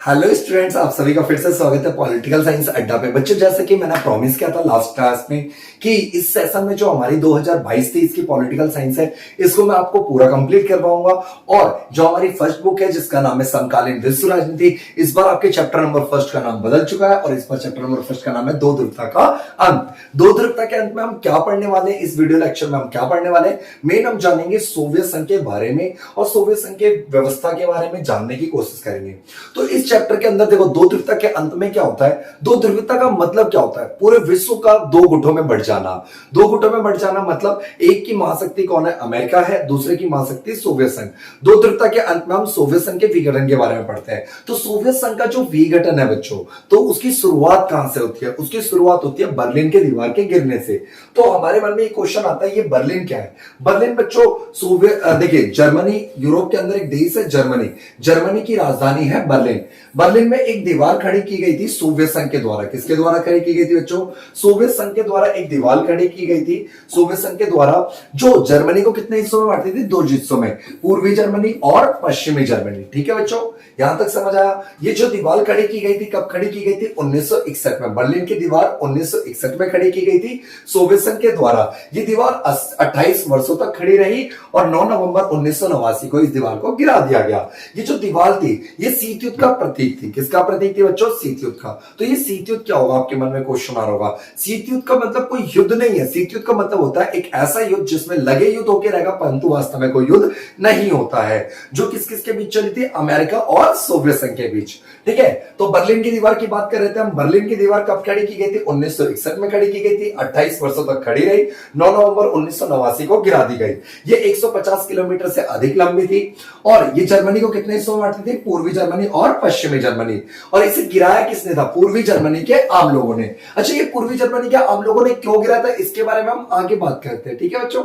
Hello students, आप सभी का फिर से स्वागत है पॉलिटिकल साइंस अड्डा पे। बच्चों, जैसे कि मैंने प्रॉमिस किया था लास्ट क्लास में कि इस सेशन में जो हमारी 2022-23 की पॉलिटिकल साइंस है, इसको मैं आपको पूरा कंप्लीट करवाऊंगा। और जो हमारी फर्स्ट बुक है जिसका नाम है समकालीन विश्व राजनीति, इस बार आपके चैप्टर नंबर फर्स्ट का नाम बदल चुका है और इस बार चैप्टर नंबर फर्स्ट का नाम है दो ध्रुवता का अंत। दो ध्रुवता के अंत में हम क्या पढ़ने वाले हैं, इस वीडियो लेक्चर में हम क्या पढ़ने वाले हैं, मेन हम जानेंगे सोवियत संघ के बारे में और सोवियत संघ के व्यवस्था के बारे में जानने की कोशिश करेंगे। तो इस चैप्टर के अंदर देखो, दो ध्रुवता के अंत में क्या होता है, दो ध्रुवता का मतलब क्या होता है, पूरे विश्व का दो गुटों में बढ़ जाना। दो गुटों में बढ़ जाना मतलब एक की महाशक्ति कौन है, अमेरिका है, दूसरे की महाशक्ति सोवियत संघ। दो ध्रुवता के अंत में हम सोवियत संघ के विघटन के बारे में पढ़ते हैं। तो सोवियत संघ का जो विघटन है बच्चों, तो उसकी शुरुआत कहां से होती है, उसकी शुरुआत होती है बर्लिन के दीवार के गिरने से। तो हमारे मन में एक क्वेश्चन आता है, ये बर्लिन क्या है। बर्लिन बच्चों सोवियत देखिए, जर्मनी यूरोप के अंदर एक देश है जर्मनी। जर्मनी की राजधानी है बर्लिन। बर्लिन में एक दीवार खड़ी की गई थी सोवियत संघ के द्वारा। किसके द्वारा खड़ी की गई थी बच्चों? सोवियत संघ के द्वारा एक दीवार खड़ी की गई थी सोवियत संघ के द्वारा, जो जर्मनी को कितने हिस्सों में बांटती थी? दो हिस्सों में, पूर्वी जर्मनी और पश्चिमी जर्मनी। ठीक है बच्चों, यहां तक समझ आया। ये जो दीवार खड़ी की गई थी, कब खड़ी की गई थी? 1961 में। बर्लिन की दीवार 1961 में खड़ी की गई थी सोवियत संघ के द्वारा। ये दीवार 28 वर्षों तक खड़ी रही और 9 नवंबर 1989 को इस दीवार को गिरा दिया गया। ये जो दीवार थी, ये शीत युद्ध का प्रतीक थी। किसका प्रतीक थी बच्चों? शीत युद्ध का। तो ये शीत युद्ध क्या होगा, आपके मन में क्वेश्चन आ रहा होगा। शीत युद्ध का मतलब कोई युद्ध नहीं है। शीत युद्ध का मतलब होता है एक ऐसा युद्ध जिसमें लगे युद्ध होकर रहेगा, परंतु वास्तव में कोई युद्ध नहीं होता है। जो किस किस के बीच चली थी? अमेरिका और सोवियत संघ के बीच। ठीक है, तो बर्लिन की दीवार की बात कर रहे थे हम। बर्लिन की दीवार कब खड़ी की गई थी? 1961 में खड़ी की गई थी, 28 वर्षों तक खड़ी रही, 9 नवंबर 1989 को गिरा दी गई। ये 150 किलोमीटर से अधिक लंबी थी और ये जर्मनी को कितने हिस्सों में बांटती थी? पूर्वी जर्मनी और पश्चिमी जर्मनी। और इसे गिराया किसने था? पूर्वी जर्मनी के आम लोगों ने। अच्छा, ये पूर्वी जर्मनी के आम लोगों ने क्यों गिराया था, इसके बारे में हम आगे बात करते हैं। ठीक है बच्चों,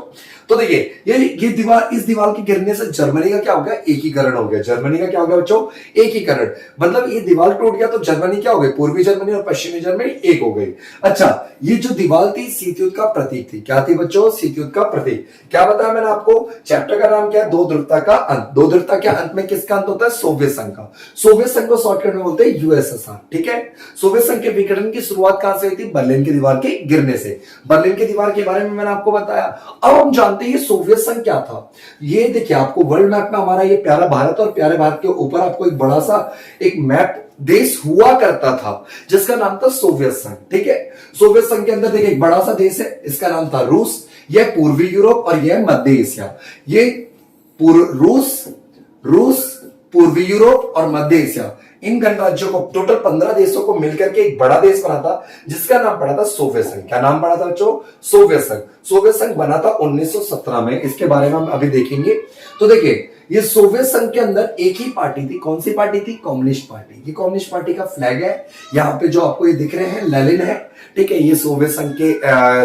तो देखिए, ये दीवार, इस दीवार के गिरने से जर्मनी का क्या हो गया? एकीकरण हो गया। जर्मनी का क्या हो गया बच्चों? एकीकरण। मतलब ये दीवार टूट गया तो जर्मनी क्या हो गई? पूर्वी जर्मनी और पश्चिमी जर्मनी एक हो गई। अच्छा, ये जो दीवार थी शीत युद्ध का प्रतीक थी। क्या थी बच्चों? शीत युद्ध का प्रतीक। क्या बताया मैंने आपको? चैप्टर का नाम क्या है? दो ध्रुवता का अंत। दो ध्रुवता के अंत में किसका अंत होता है? सोवियत संघ का। सोवियत संघ को शॉर्टकट में बोलते हैं यूएसएसआर। ठीक है, सोवियत संघ के विघटन की शुरुआत कहां से हुई थी? बर्लिन की दीवार के गिरने से। बर्लिन की दीवार के बारे में मैंने आपको बताया। अब हम जानते हैं ये सोवियत संघ क्या था। ये देखिए, आपको वर्ल्ड मैप में हमारा ये प्यारा भारत और प्यारे भारत के ऊपर आपको एक बड़ा सा एक मैप देश हुआ करता था जिसका नाम था सोवियत संघ। ठीक है, सोवियत संघ के अंदर देखिए एक बड़ा सा देश है, इसका नाम था रूस। यह पूर्वी यूरोप और यह मध्य एशिया। ये रूस, पूर्वी यूरोप और मध्य एशिया, इन गणराज्यों को, टोटल 15 देशों को मिलकर के एक बड़ा देश बना था जिसका नाम पड़ा था सोवियत संघ। क्या नाम पड़ा था बच्चों? सोवियत संघ। सोवियत संघ बना था 1917 में। इसके बारे में हम अभी देखेंगे। तो देखिए, ये सोवियत संघ के अंदर एक ही पार्टी थी। कौन सी पार्टी थी? Communist party. ये कम्युनिस्ट पार्टी का फ्लैग है, यहाँ पे जो आपको ये दिख रहे हैं लेनिन है। ठीक है, ये सोवियत संघ के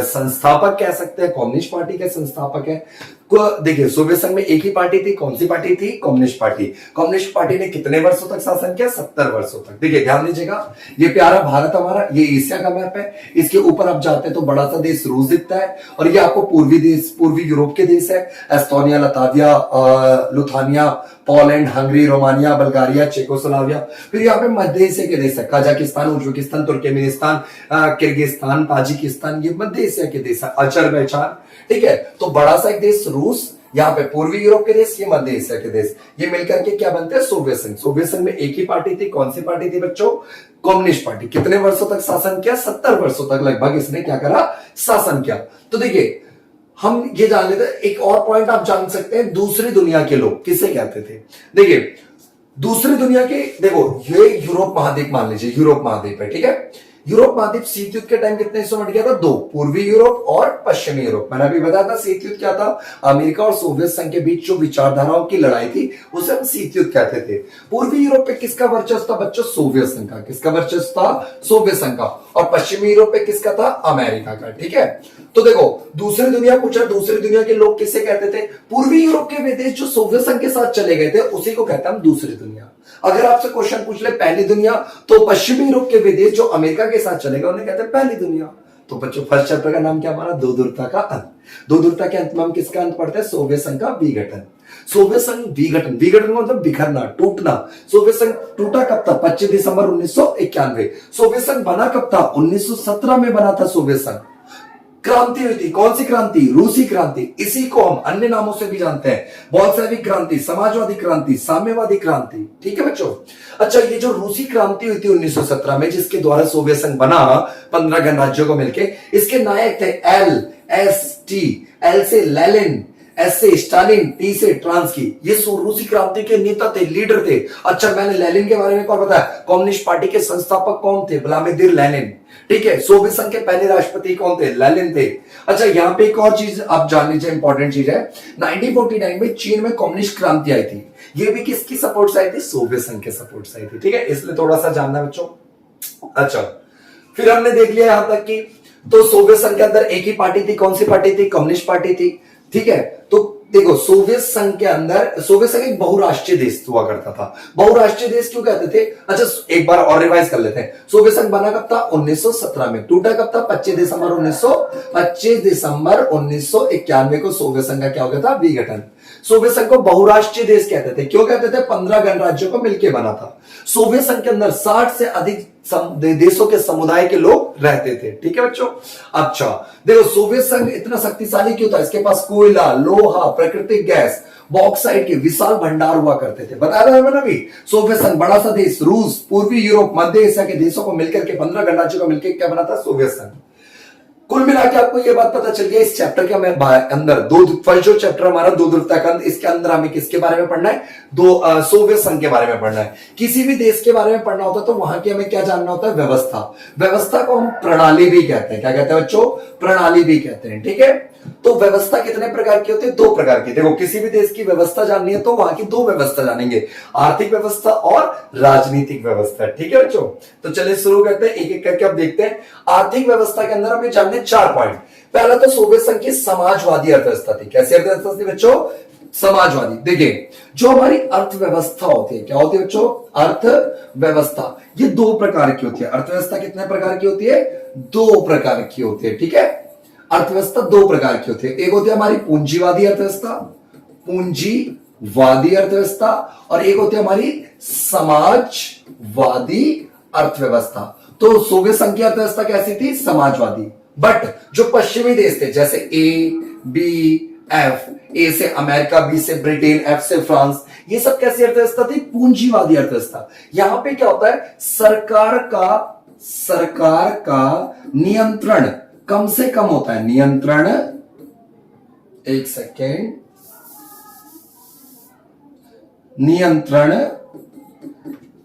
संस्थापक कह सकते हैं, कम्युनिस्ट पार्टी के संस्थापक है। देखिए, सोवियत संघ में एक ही पार्टी थी। कौन सी पार्टी थी? Communist party. कम्युनिस्ट पार्टी ने कितने वर्षों तक शासन किया? 70 वर्षों तक। देखिए, ध्यान दीजिएगा, ये प्यारा भारत हमारा, ये एशिया का मैप है। इसके ऊपर आप जाते हैं तो बड़ा सा देश रूस दिखता है और ये आपको पूर्वी देश, पूर्वी यूरोप के देश है, Estonia, Latvia, Lithuania, Poland, Hungary, Romania, Bulgaria, Czechoslovakia. फिर यहाँ पे मध्य एशिया के देश है, Kazakhstan, Uzbekistan, Turkmenistan, Kyrgyzstan, Tajikistan. ये मध्य एशिया के देश है, अजरबैजान। ठीक है, तो बड़ा सा एक देश रूस, यहाँ पे पूर्वी यूरोप के देश, ये मध्य एशिया के देश, ये मिलकर के क्या बनते हैं? सोवियत संघ। सोवियत संघ में एक ही पार्टी थी। कौन सी पार्टी थी बच्चों? Communist party. कितने वर्षों तक शासन किया? 70 वर्षों तक लगभग इसने क्या करा? शासन किया। तो देखिए, हम ये जान लेते हैं, एक और पॉइंट आप जान सकते हैं, दूसरी दुनिया के लोग किसे कहते थे। देखिए, दूसरी दुनिया के, देखो ये यूरोप महाद्वीप मान लीजिए, यूरोप महाद्वीप है। ठीक है, यूरोप महाद्वीप शीत युद्ध के टाइम कितने हिस्सों में बट गया था? दो, पूर्वी यूरोप और पश्चिमी यूरोप। मैंने अभी बताया था शीत युद्ध क्या था? अमेरिका और सोवियत संघ के बीच जो विचारधाराओं की लड़ाई थी उसे हम शीत युद्ध कहते थे। पूर्वी यूरोप पे किसका वर्चस्व था बच्चों? सोवियत संघ का। किसका वर्चस्व था? सोवियत संघ का। और पश्चिमी यूरोप पे किसका था? अमेरिका का। ठीक है, तो देखो, दूसरी दुनिया पूछा, दूसरी दुनिया के लोग किसे कहते थे? पूर्वी यूरोप के वे देश जो सोवियत संघ के साथ चले गए थे उसी को कहते हैं हम दूसरी दुनिया। अगर आपसे क्वेश्चन पूछ ले पहली दुनिया, तो पश्चिमी यूरोप के विदेश जो अमेरिका के साथ चलेगा उन्हें कहते हैं पहली दुनिया। तो बच्चों, फर्स्ट चैप्टर का नाम क्या हमारा? दो ध्रुवता का अंत। दो ध्रुवता के अंत में हम किसका अंत पढ़ते हैं? सोवियत संघ का विघटन। सोवियत संघ विघटन, विघटन मतलब बिखरना, टूटना। सोवियत संघ टूटा कब था? 25 दिसंबर 1991। सोवियत संघ बना कब था? 1917 में बना था सोवियत संघ। क्रांति हुई थी, कौन सी क्रांति? रूसी क्रांति। इसी को हम अन्य नामों से भी जानते हैं, बोल्शेविक क्रांति, समाजवादी क्रांति, साम्यवादी क्रांति। ठीक है बच्चों। अच्छा, ये जो रूसी क्रांति हुई थी 1917 में, जिसके द्वारा सोवियत संघ बना 15 गणराज्यों को मिलके, इसके नायक थे LST। एल से लेनिन, एस से स्टालिन, टी से ट्रांस्की। ये रूसी क्रांति के नेता थे, लीडर थे। अच्छा, मैंने लेनिन के बारे में कौन बताया? कम्युनिस्ट पार्टी के संस्थापक कौन थे? Vladimir Lenin. ठीक है। सोवियत संघ के पहले राष्ट्रपति कौन थे? लेनिन थे। अच्छा, यहां पे एक और चीज आप जान लीजिए, इंपॉर्टेंट चीज है। 1949 में चीन में कम्युनिस्ट क्रांति आई थी। ये भी किसकी सपोर्ट से आई थी? सोवियत संघ के सपोर्ट से आई थी। ठीक है, इसलिए थोड़ा सा जानना है बच्चों। अच्छा, फिर हमने देख लिया यहां तक कि तो सोवियत संघ के अंदर एक ही पार्टी थी। कौन सी पार्टी थी? कम्युनिस्ट पार्टी थी। ठीक है, तो देखो, सोवियत संघ के अंदर, सोवियत संघ एक बहुराष्ट्रीय देश हुआ करता था। बहुराष्ट्रीय देश क्यों कहते थे? अच्छा, एक बार और रिवाइज कर लेते हैं। सोवियत संघ बना कब था? 1917 में। टूटा कब था? 25 दिसंबर 1991 को सोवियत संघ का क्या हो गया था? विघटन। सोवियत संघ को बहुराष्ट्रीय देश कहते थे। क्यों कहते थे? 15 गणराज्यों को मिलकर बना था। सोवियत संघ के अंदर 60 से अधिक देशों के समुदाय के लोग रहते थे। ठीक है बच्चों। अच्छा, देखो, सोवियत संघ इतना शक्तिशाली क्यों था? इसके पास कोयला, लोहा, प्राकृतिक गैस, बॉक्साइट के विशाल भंडार हुआ करते थे। बताया था मैंने अभी। सोवियत संघ बड़ा सा देश, रूस, पूर्वी यूरोप, मध्य एशिया के देशों को मिलकर के 15 गणराज्यों को मिलकर क्या बना था? सोवियत संघ। कुल मिला के आपको यह बात पता चल गया इस चैप्टर के हमें अंदर फर्स्ट जो चैप्टर हमारा दो ध्रुवताखंड, इसके अंदर हमें किसके बारे में पढ़ना है? सोवियत संघ के बारे में पढ़ना है। किसी भी देश के बारे में पढ़ना होता है तो वहां की हमें क्या जानना होता है? व्यवस्था। व्यवस्था को हम प्रणाली भी कहते हैं। क्या कहते हैं बच्चों? प्रणाली भी कहते हैं। ठीक है, तो व्यवस्था कितने प्रकार की होती है? 2 प्रकार की। देखो, किसी भी देश की व्यवस्था जाननी है तो वहां की 2 व्यवस्था जानेंगे, आर्थिक व्यवस्था और राजनीतिक व्यवस्था। ठीक है बच्चों, तो चलिए शुरू करते हैं, एक एक करके अब देखते हैं। आर्थिक व्यवस्था के अंदर हमें जानने 4 पॉइंट। पहला तो सोवियत संघ की समाजवादी अर्थव्यवस्था थी। कैसी अर्थव्यवस्था थी बच्चों? समाजवादी। देखिए, जो हमारी अर्थव्यवस्था होती है, क्या होती है बच्चों? अर्थव्यवस्था। ये 2 प्रकार की होती है। अर्थव्यवस्था कितने प्रकार की होती है? 2 प्रकार की होती है। ठीक है, अर्थव्यवस्था 2 प्रकार की होती है। एक होती है हमारी पूंजीवादी अर्थव्यवस्था, पूंजीवादी अर्थव्यवस्था, और एक होती है हमारी समाजवादी अर्थव्यवस्था। तो सोवियत संघ की अर्थव्यवस्था कैसी थी? समाजवादी। बट जो पश्चिमी देश थे, जैसे A, B, F, ए से अमेरिका, बी से ब्रिटेन, एफ से फ्रांस, ये सब कैसी अर्थव्यवस्था थी? पूंजीवादी अर्थव्यवस्था। यहां पे क्या होता है? सरकार का नियंत्रण कम से कम होता है। नियंत्रण, एक सेकेंड, नियंत्रण,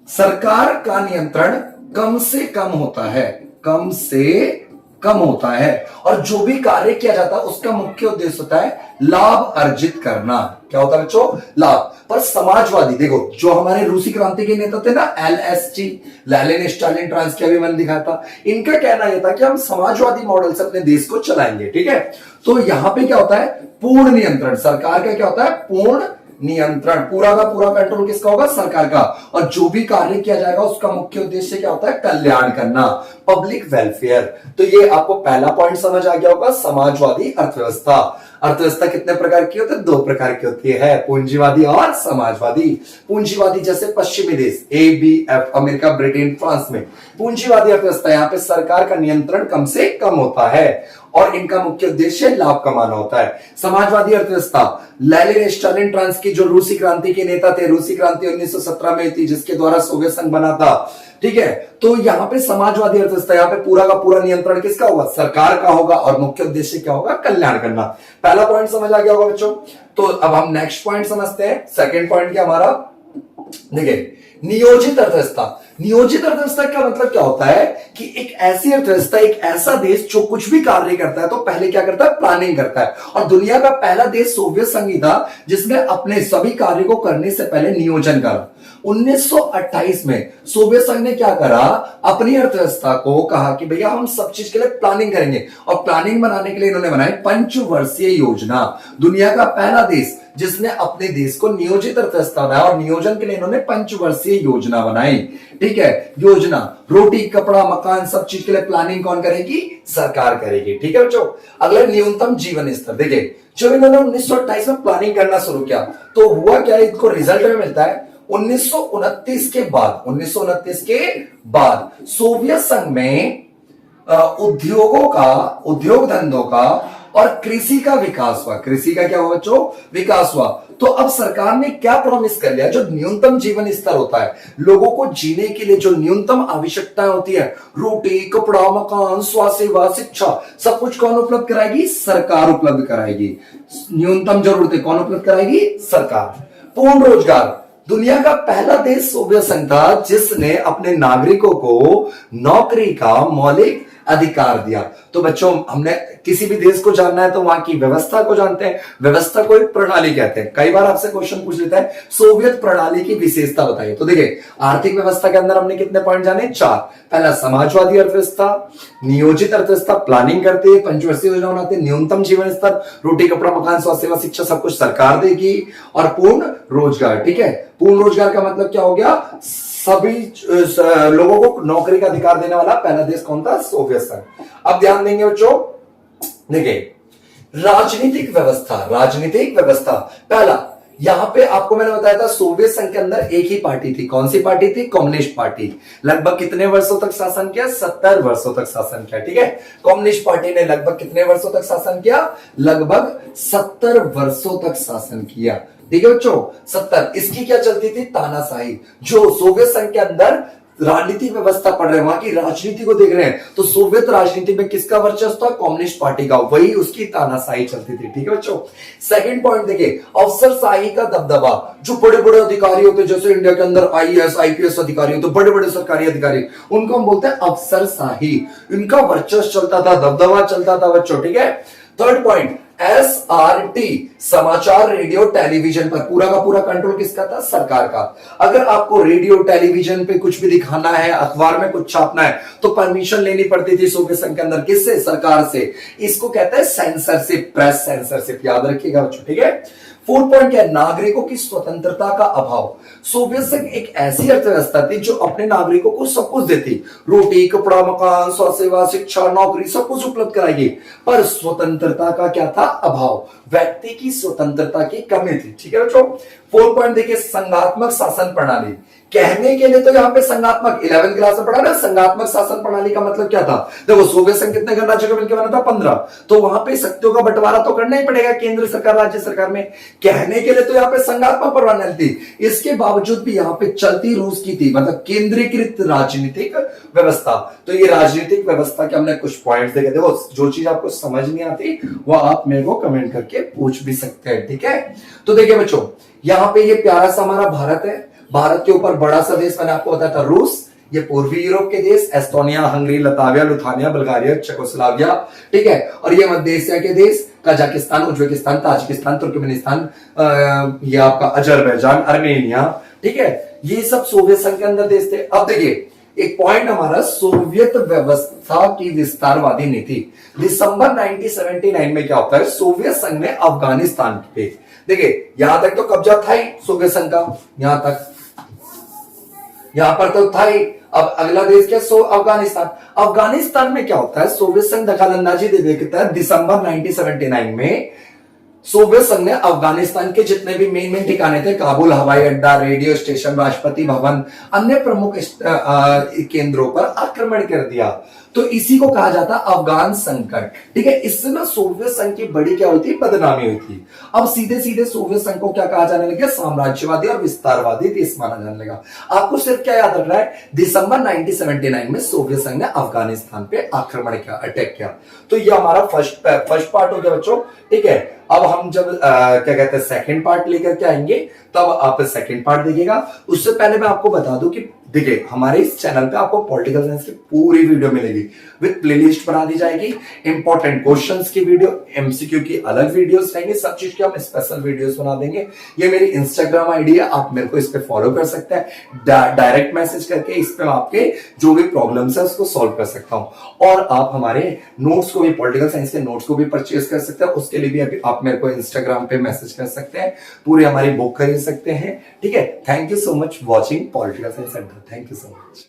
सरकार का नियंत्रण कम से कम होता है। कम से कम होता है, और जो भी कार्य किया जाता है उसका मुख्य उद्देश्य होता है लाभ अर्जित करना। क्या होता है बच्चों? लाभ। पर समाजवादी, देखो, जो हमारे रूसी क्रांति के नेता थे ना, LST, लेनिन, स्टालिन, ट्रांस्की, अभी मैंने दिखाया था, इनका कहना यह था कि हम समाजवादी मॉडल से अपने देश को चलाएंगे। ठीक है, तो यहां पे क्या होता है? पूर्ण नियंत्रण। सरकार का क्या होता है? पूर्ण नियंत्रण। पूरा का पूरा कंट्रोल किसका होगा? सरकार का। और जो भी कार्य किया जाएगा उसका मुख्य उद्देश्य क्या होता है? कल्याण करना, पब्लिक वेलफेयर। तो ये आपको पहला पॉइंट समझ आ गया होगा, समाजवादी अर्थव्यवस्था। अर्थव्यवस्था कितने प्रकार की होती है? 2 प्रकार की होती है, पूंजीवादी और समाजवादी। पूंजीवादी जैसे पश्चिमी देश A, B, F, America, Britain, France में पूंजीवादी अर्थव्यवस्था, यहां पे सरकार का नियंत्रण कम से कम होता है और इनका मुख्य उद्देश्य लाभ कमाना होता है। समाजवादी अर्थव्यवस्था, लेनिन, स्टालिन, ट्रांस्की, जो रूसी क्रांति के नेता थे, रूसी क्रांति 1917 में थी, जिसके द्वारा सोवियत संघ बना था। ठीक है, तो यहां पे समाजवादी अर्थव्यवस्था, यहां पे पूरा का पूरा नियंत्रण किसका होगा? सरकार का होगा, और मुख्य उद्देश्य क्या होगा? कल्याण करना। पहला पॉइंट समझ आ गया होगा बच्चों। तो अब हम नेक्स्ट पॉइंट समझते हैं। सेकंड पॉइंट क्या हमारा? देखिए, नियोजित अर्थव्यवस्था। नियोजित अर्थव्यवस्था का मतलब क्या होता है कि एक ऐसी अर्थव्यवस्था, एक ऐसा देश जो कुछ भी कार्य करता है तो पहले क्या करता है? प्लानिंग करता है। और दुनिया का पहला देश सोवियत संघ ही था जिसने अपने सभी कार्य को करने से पहले नियोजन करा। 1928 में सोवियत संघ ने क्या करा? अपनी अर्थव्यवस्था को कहा कि भैया हम सब चीज के लिए प्लानिंग करेंगे, और प्लानिंग बनाने के लिए इन्होंने बनाई पंचवर्षीय योजना। दुनिया का पहला देश जिसने अपने देश को नियोजित अर्थव्यवस्था बनाया, और नियोजन के लिए इन्होंने पंचवर्षीय योजना बनाई। ठीक ठीक है। योजना, रोटी कपड़ा मकान सब चीज के लिए प्लानिंग कौन करेगी? सरकार करेगी, ठीक है बच्चों। अगला न्यूनतम जीवन स्तर, देखिए जब इन्होंने 1928 में प्लानिंग करना शुरू किया तो हुआ क्या, इनको रिजल्ट में मिलता है 1929 के बाद, 1929 के बाद सोवियत संघ में उद्योगों का, उद्योग धंधों का और कृषि का विकास हुआ। कृषि का क्या हुआ बच्चों? विकास हुआ। तो अब सरकार ने क्या प्रॉमिस कर लिया, जो न्यूनतम जीवन स्तर होता है, लोगों को जीने के लिए जो न्यूनतम आवश्यकताएं होती है, रोटी कपड़ा मकान स्वास्थ्य सेवा शिक्षा, सब कुछ कौन उपलब्ध कराएगी? सरकार उपलब्ध कराएगी। न्यूनतम जरूरतें कौन उपलब्ध कराएगी? सरकार। पूर्ण रोजगार, दुनिया का पहला देश सोवियत संघ था जिसने अपने नागरिकों को नौकरी का मौलिक अधिकार दिया। तो बच्चों हमने किसी भी देश को जानना है तो वहां की व्यवस्था को जानते हैं, व्यवस्था को एक प्रणाली कहते हैं। कई बार आपसे क्वेश्चन पूछ लेता है सोवियत प्रणाली की विशेषता बताइए, तो देखिए आर्थिक व्यवस्था के अंदर हमने कितने पॉइंट जाने? 4। पहला समाजवादी अर्थव्यवस्था, नियोजित अर्थव्यवस्था, प्लानिंग करती है, पंचवर्षीय योजना बनाते हैं, न्यूनतम जीवन स्तर, रोटी कपड़ा मकान स्वास्थ्य सेवा शिक्षा सब कुछ सरकार देगी, और पूर्ण रोजगार। ठीक है, पूर्ण रोजगार का मतलब क्या हो गया? सभी लोगों को नौकरी का अधिकार देने वाला पहला देश कौन था? सोवियत संघ। अब ध्यान देंगे बच्चों, देखिए राजनीतिक व्यवस्था, राजनीतिक व्यवस्था पहला, यहां पे आपको मैंने बताया था सोवियत संघ के अंदर एक ही पार्टी थी। कौन सी पार्टी थी? Communist party. लगभग कितने वर्षों तक शासन किया? 70 वर्षों तक शासन किया। ठीक है, कम्युनिस्ट पार्टी ने लगभग कितने वर्षों तक शासन किया? लगभग 70 वर्षों तक शासन किया। ठीक है बच्चों, 70। इसकी क्या चलती थी? तानाशाही। जो सोवियत संघ के अंदर राजनीतिक व्यवस्था पढ़ रहे हैं, वहां की राजनीति को देख रहे हैं, तो सोवियत राजनीति में किसका वर्चस्व था? कम्युनिस्ट पार्टी का, वही उसकी तानाशाही चलती थी। ठीक है बच्चों, सेकंड पॉइंट देखिए, अफसरशाही का दबदबा। जो बड़े बड़े अधिकारी होते, जैसे इंडिया के अंदर आईएएस आईपीएस अधिकारी होते, बड़े बड़े सरकारी अधिकारी, उनको हम बोलते हैं अफसरशाही। इनका वर्चस्व चलता था, दबदबा चलता था बच्चों। ठीक है, थर्ड पॉइंट, SRT समाचार रेडियो टेलीविजन पर पूरा का पूरा कंट्रोल किसका था? सरकार का। अगर आपको रेडियो टेलीविजन पे कुछ भी दिखाना है, अखबार में कुछ छापना है, तो परमिशन लेनी पड़ती थी सोवियत संघ के अंदर। किससे? सरकार से। इसको कहते हैं सेंसरशिप, प्रेस सेंसरशिप, याद रखिएगा बच्चों। ठीक है, फोर्थ पॉइंट क्या है? नागरिकों की स्वतंत्रता का अभाव। सोवियत संघ एक ऐसी अर्थव्यवस्था थी जो अपने नागरिकों को सब कुछ देती, रोटी कपड़ा मकान स्वास्थ्य सेवा शिक्षा नौकरी सब कुछ उपलब्ध कराएगी, पर स्वतंत्रता का क्या था? अभाव। व्यक्ति की स्वतंत्रता की कमी थी। ठीक है बच्चों, फोर्थ पॉइंट देखिए, संघात्मक शासन प्रणाली। कहने के लिए तो यहां पे संघात्मक 11वीं क्लास में पढ़ा ना, संघात्मक शासन प्रणाली का मतलब क्या था? देखो सोवियत संघ कितने गणराज्यों का मिलकर बना था? 15। तो वहां पे शक्तियों का बंटवारा तो करना ही पड़ेगा, केंद्र सरकार राज्य सरकार में। कहने के लिए तो यहाँ पे संघात्मक प्रणाली थी, इसके बावजूद भी यहाँ पे चलती रूस की थी, मतलब केंद्रीकृत राजनीतिक व्यवस्था। तो ये राजनीतिक व्यवस्था के हमने कुछ पॉइंट देखे। देखो जो चीज आपको समझ नहीं आती वो आप मेरे को कमेंट करके पूछ भी सकते हैं। ठीक है, तो देखिए बच्चों, यहाँ पे ये प्यारा सा हमारा भारत है, भारत के ऊपर बड़ा सा देश मैंने आपको बताया था रूस, ये पूर्वी यूरोप के देश Estonia Hungary Latvia Lithuania Bulgaria Czechoslovakia. ठीक है, और ये मध्य एशिया के देश कजाकिस्तान उज्बेकिस्तान ताजिकिस्तान तुर्कमेनिस्तान, ये आपका अजरबैजान अर्मेनिया। ठीक है, ये सब सोवियत संघ के अंदर देश थे। अब देखिए एक पॉइंट हमारा, सोवियत व्यवस्था की विस्तारवादी नीति। दिसंबर 1979 में क्या होता है? सोवियत संघ ने अफगानिस्तान पे, देखिए यहां तक तो कब्जा था ही सोवियत संघ का, यहां तक, यहां पर तो था ही। अब अगला देश क्या? अफगानिस्तान। अफगानिस्तान में क्या होता है? सोवियत संघ दखलंदाजी दे देता है। दिसंबर 1979 में सोवियत संघ ने अफगानिस्तान के जितने भी मेन ठिकाने थे, काबुल हवाई अड्डा, रेडियो स्टेशन, राष्ट्रपति भवन, अन्य प्रमुख केंद्रों पर आक्रमण कर दिया। तो इसी को कहा जाता है अफगान संकट। ठीक है, इससे ना सोवियत संघ की बड़ी क्या हुई थी? बदनामी हुई थी। अब सीधे सीधे सोवियत संघ को क्या कहा जाने लगा? साम्राज्यवादी और विस्तारवादी देश माना जाने लगा। आपको सिर्फ क्या याद रखना है? दिसंबर 1979 में सोवियत संघ ने अफगानिस्तान पे आक्रमण किया, अटैक किया। तो ये हमारा फर्स्ट पार्ट हो गया बच्चों। ठीक है, अब हम जब क्या कहते हैं सेकंड पार्ट लेकर के आएंगे, तब आप सेकंड पार्ट देखिएगा। उससे पहले मैं आपको बता दूं कि देखिए हमारे इस चैनल पे आपको पॉलिटिकल साइंस की पूरी वीडियो मिलेगी, विद प्लेलिस्ट बना दी जाएगी, इंपॉर्टेंट क्वेश्चंस की वीडियो, एमसीक्यू की अलग वीडियोस रहेंगे, सब चीज की हम स्पेशल वीडियोस बना देंगे। ये मेरी इंस्टाग्राम आईडी है, आप मेरे को इस पे फॉलो कर सकते हैं, डायरेक्ट मैसेज करके इस पे आपके जो भी प्रॉब्लम्स है उसको सॉल्व कर सकता हूं। और आप हमारे नोट्स को भी, पॉलिटिकल साइंस के नोट्स को भी परचेज कर सकते हैं, उसके लिए भी आप मेरे को इंस्टाग्राम पे मैसेज कर सकते हैं, पूरी हमारी बुक खरीद सकते हैं। ठीक है, thank you so much watching political science. Thank you so much.